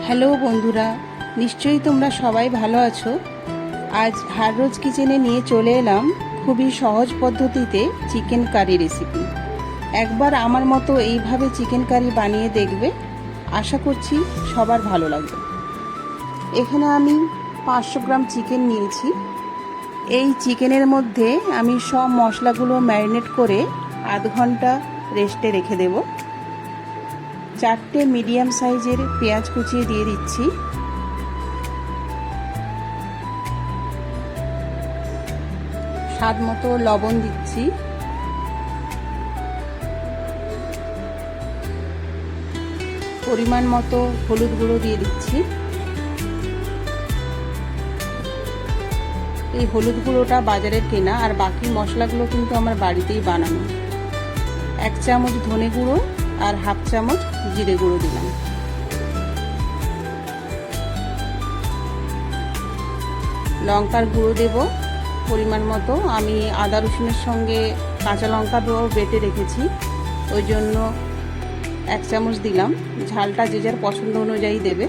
Hello বন্ধুরা, নিশ্চয়ই তোমরা সবাই ভালো আছো। আজ হাররোজ কিচেনে নিয়ে চলে এলাম খুবই সহজ পদ্ধতিতে চিকেন কারি রেসিপি। একবার আমার মতো এইভাবে চিকেন কারি বানিয়ে দেখবে, আশা করছি সবার ভালো লাগবে। এখানে আমি 500 গ্রাম চিকেন নিয়েছি। এই চিকেনের মধ্যে আমি সব মশলাগুলো ম্যারিনেট করে আধ ঘন্টা রেস্টে রেখে দেব। 4টে মিডিয়াম সাইজের পেঁয়াজ কুচিয়ে দিয়ে দিচ্ছি। স্বাদ মতো লবণ দিচ্ছি। পরিমাণ মতো হলুদ গুঁড়ো দিয়ে দিচ্ছি। এই হলুদ গুঁড়োটা বাজারের কেনা, আর বাকি মশলাগুলো কিন্তু আমার বাড়িতেই বানানো। 1 চামচ ধনে গুঁড়ো আর হাফ চামচ জিরে গুঁড়ো দিলাম। লঙ্কার গুঁড়ো দেব পরিমাণ মতো। আমি আদা রসুনের সঙ্গে কাঁচা লঙ্কা বেটে রেখেছি, ওই জন্য 1 চামচ দিলাম। ঝালটা যে যার পছন্দ অনুযায়ী দেবে।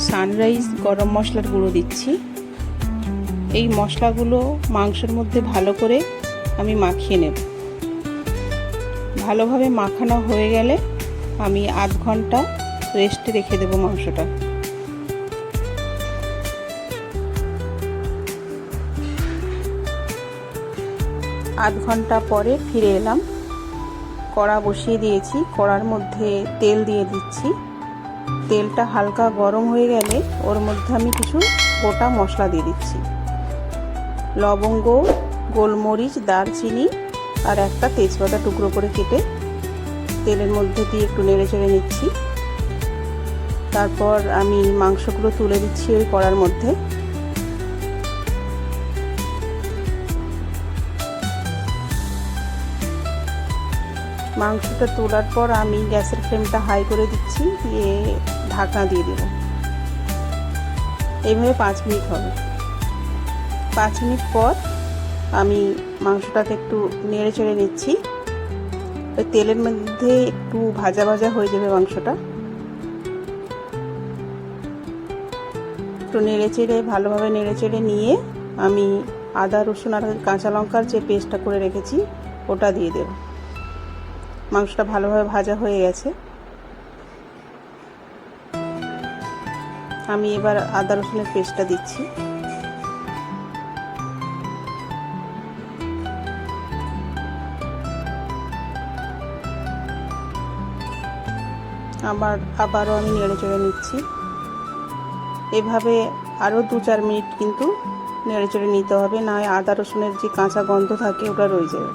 সানরাইজ গরম মশলার গুঁড়ো দিচ্ছি। এই মশলাগুলো মাংসের মধ্যে ভালো করে আমি মাখিয়ে নেব। ভালোভাবে মাখানো হয়ে গেলে আমি আধ ঘন্টা রেস্টে রেখে দেব মাংসটা। আধ ঘন্টা পরে ফিরে এলাম। কড়া বসিয়ে দিয়েছি, কড়ার মধ্যে তেল দিয়ে দিচ্ছি। তেলটা হালকা গরম হয়ে গেলে ওর মধ্যে আমি কিছু গোটা মশলা দিয়ে দিচ্ছি। লবঙ্গ, গোলমরিচ, দারচিনি আর একটা তেজপাতা টুকরো করে কেটে তেলের মধ্যে দিয়ে একটু নেড়ে চেড়ে নিচ্ছি। তারপর আমি মাংসগুলো তুলে দিচ্ছি ওই কড়ার মধ্যে। মাংসটা তোলার পর আমি গ্যাসের ফ্লেমটা হাই করে দিচ্ছি, দিয়ে ঢাকনা দিয়ে দেব। এইভাবে 5 মিনিট হবে। 5 মিনিট পর আমি মাংসটাকে একটু নেড়ে চেড়ে নিচ্ছি। ওই তেলের মধ্যে একটু ভাজা ভাজা হয়ে যাবে মাংসটা। একটু নেড়ে চেড়ে ভালোভাবে নেড়ে চেড়ে নিয়ে আমি আদা রসুন আর কাঁচা লঙ্কার যে পেস্টটা করে রেখেছি ওটা দিয়ে দেব। মাংসটা ভালোভাবে ভাজা হয়ে গেছে। আমি এবার আদা রসুনের পেস্টটা দিচ্ছি। আবারও আমি নেড়ে চেড়ে নিচ্ছি। এভাবে আরও 2-4 মিনিট কিন্তু নেড়ে চেড়ে নিতে হবে, না হয় আদা রসুনের যে কাঁচা গন্ধ থাকে ওটা রয়ে যাবে।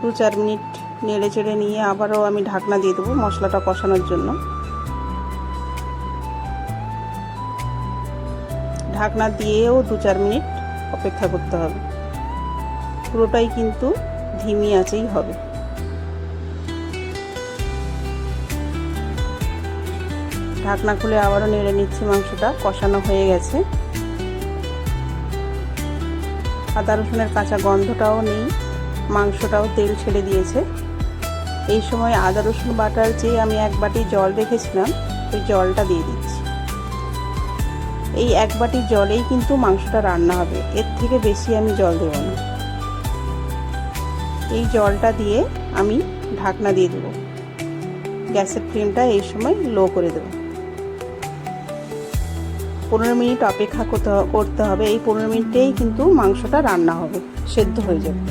2-4 মিনিট নেড়ে চেড়ে নিয়ে আবারও আমি ঢাকনা দিয়ে দেবো মশলাটা কষানোর জন্য। ঢাকনা দিয়েও 2-4 মিনিট অপেক্ষা করতে হবে। পুরোটাই কিন্তু ধিমি আঁচেই হবে। ঢাকনা খুলে আবারও নেড়ে নিচ্ছি। মাংসটা কষানো হয়ে গেছে। আদা রসুনের কাঁচা গন্ধটাও নেই, মাংসটাও তেল ছেড়ে দিয়েছে। এই সময় আদা রসুন বাটার যে আমি 1 বাটি জল রেখেছিলাম ওই জলটা দিয়ে দিচ্ছি। এই 1 বাটি জলেই কিন্তু মাংসটা রান্না হবে, এর থেকে বেশি আমি জল দেব না। এই জলটা দিয়ে আমি ঢাকনা দিয়ে দেব। গ্যাসের ফ্লেমটা এই সময় লো করে দেব। 15 মিনিট অপেক্ষা করতে হবে। এই 15 মিনিটেই কিন্তু মাংসটা রান্না হবে, সেদ্ধ হয়ে যাবে।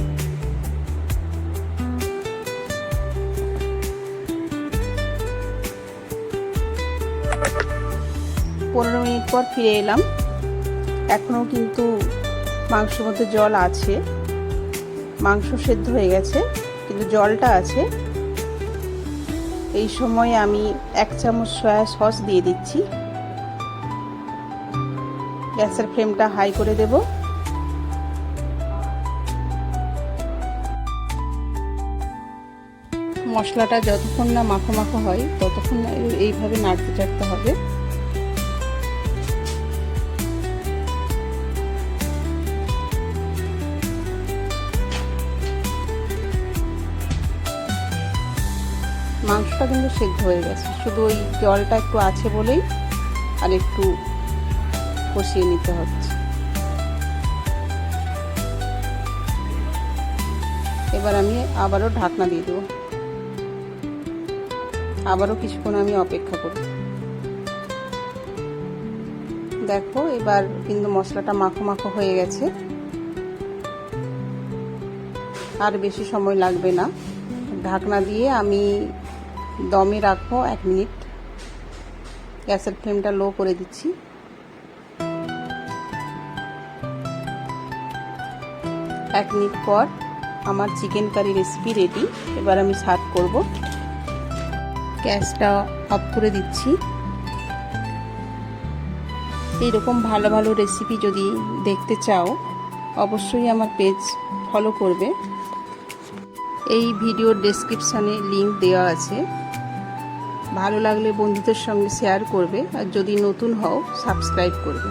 15 মিনিট পর ফিরে এলাম। এখনও কিন্তু মাংসের মধ্যে জল আছে। মাংস সেদ্ধ হয়ে গেছে কিন্তু জলটা আছে। এই সময় আমি 1 চামচ সয়া সস দিয়ে দিচ্ছি। গ্যাসের ফ্লেমটা হাই করে দেব। মশলাটা যতক্ষণ না মাখো মাখো হয় ততক্ষণ এইভাবে নাড়তে চাড়তে হবে। মাংসটা কিন্তু সেদ্ধ হয়ে গেছে, শুধু ওই জলটা একটু আছে বলেই আর একটু কষিয়ে নিতে হচ্ছে। এবার আমি আবারও ঢাকনা দিয়ে দেবো, আবারও কিছুক্ষণ আমি অপেক্ষা করব। দেখো এবার কিন্তু মশলাটা মাখো মাখো হয়ে গেছে, আর বেশি সময় লাগবে না। ঢাকনা দিয়ে আমি দমে রাখবো 1 মিনিট। গ্যাসের ফ্লেমটা লো করে দিচ্ছি। এক মিনিট পর আমার চিকেন কারি রেসিপি রেডি। এবার আমি সার্ভ করব। গ্যাসটা অফ করে দিচ্ছি। এইরকম ভালো ভালো রেসিপি যদি দেখতে চাও অবশ্যই আমার পেজ ফলো করবে। এই ভিডিওর ডেসক্রিপশানে লিংক দেওয়া আছে, ভালো লাগলে বন্ধুদের সঙ্গে শেয়ার করবে, আর যদি নতুন হও সাবস্ক্রাইব করবে।